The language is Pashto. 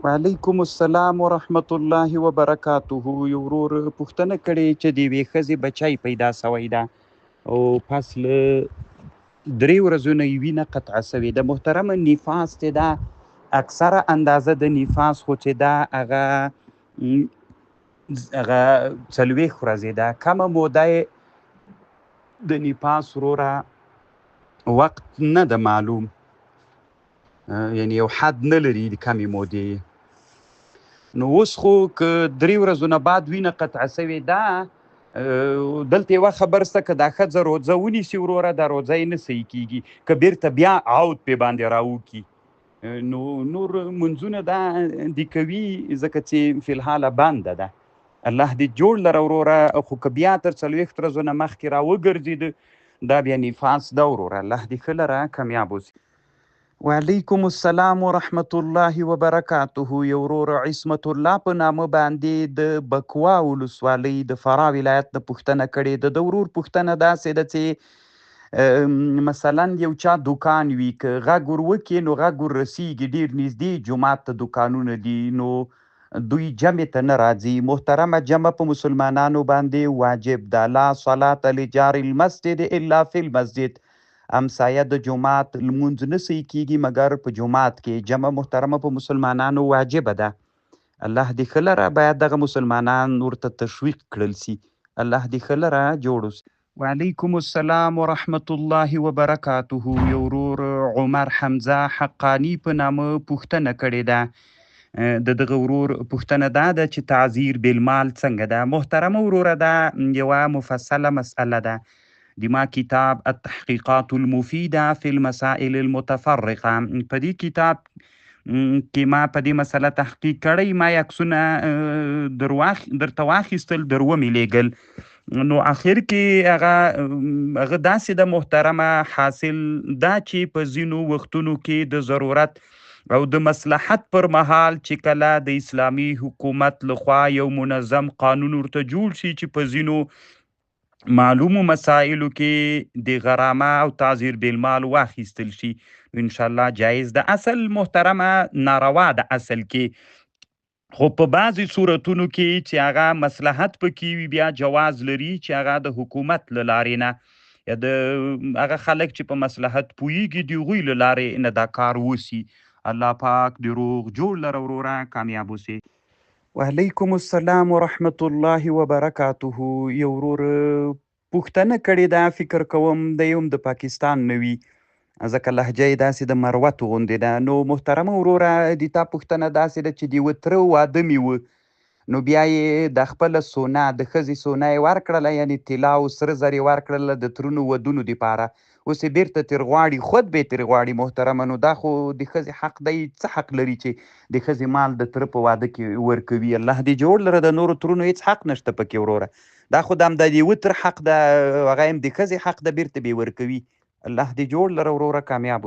وعلیکم السلام ورحمت الله وبرکاته. یو ورور پوښتنه کړې چې د یوې ښځې بچی پیدا سوی ده او پس له 3 ورځو نه یې وینه قطعه سوې ده. محترمه، نفاس چې ده اکثره اندازه د نفاس خو چې ده هغه 40 ورځې ده. کمه موده یې د نفاس وروره وقت نه ده معلوم، یعنی یو حد نه لري د کمې مودې. نو اوس خو که 3 ورځو نه بعد وینه قطعه سوې ده، دلته یوه خبر شته که دا ښځه روژه ونیسي وروره، دا روژه یې نه صحیح کېږي. که بیرته بیا عود پې باندې راوکړي نو نور منځونه دا دې کوي، ځکه چې فی الحاله بنده ده. الله دې جوړ لره وروره. خو که بیا تر 40 ورځو نه مخکې راوګرځېده دا بیا نفاس ده وروره. الله دې ښه لره کامیاب اوسي. وعلیکم السلام ورحمت الله وبرکاته. یو ورور عصمت الله په نامه باندې د بکوا ولسوالۍ د فراه ولایت نه پوښتنه کړې ده. د ورور پوښتنه داسې ده چې مثلا یو چا دکان وي، که غږ ور وکړي نو غږ ور رسیږي، ډېر نږدې جومات ته دکانونه دي، نو دوی جمع ته نه راځي. محترمه، جمع په مسلمانانو باندې واجب ده. لا صلاة لجار المسجد الا فی المسجد. همسایه د جومات لمونځ نه صحیح کېږي مګر په جومات کې. جمع محترمه په مسلمانانو واجبه ده. الله دې ښه لره، باید دغه مسلمانان ورته تشویق کړل سي. الله دې ښه لره جوړ اوسي. وعلیکم السلام ورحمت الله وبرکاته. یو ورور عمر حمزه حقانی په نامه پوښتنه کړې ده. د دغه ورور پوښتنه دا ده چې تعذیر بالمال څنګه ده. محترمه وروره، دا یوه مفصله مسئله ده. د ما کتاب التحقیقات المفیده فی المسائل المتفرقه، په دې کتاب کې ما په دې مسله تحقیق کړی. ما عکسونه درته واخیستل، در ومې لیږل. نو آخر کې هغه داسې د محترمه حاصل دا چې په ځینو وختونو کې د ضرورت او د مصلحت پر مهال چې کله د اسلامي حکومت لخوا یو منظم قانون ورته جوړ شي چې په ځینو معلومو مسایلو کې د غرامه او تعذیر بالمال واخیستل شي، ان شاء الله جایز ده. اصل محترمه ناروا ده اصل کې، خو په بعضې صورتونو کې چې هغه مصلحت پکې وي بیا جواز لري چې هغه د حکومت له لارې نه یا د هغه خلک چې په مصلحت پوهیږي د هغوی له لارې نه دا کار وسي. الله پاک د روغ جوړ لره وروره، کامیاب اوسي. وعلیکم السلام ورحمت الله وبرکاته. یو ورور پوښتنه کړې ده، فکر کوم د یو د پاکستان نه وي ځکه لهجه یې داسې د مروت غوندې ده. نو محترمه وروره، د تا پوښتنه داسې ده چې د یوه تره واده مې و، نو بیا یې د خپله سونه د ښځې سونه یې ورکړله، یعنې طلا او سره زر یې ورکړله د ترونو ودونو دپاره. اوس یې بیرته ترې غواړي، خود به یې ترې غواړي. محترمه، نو دا خو د ښځې حق دی، څه حق لري چې د ښځې مال د تره په واده کې ورکوي؟ الله دې جوړ لره، د نورو ترونو هېڅ حق نشته پکې وروره. دا خو د همدا د یوه تر حق ده، هغه هم د ښځې حق ده، بیرته به یې ورکوي. الله دې جوړ لره وروره، کامیاب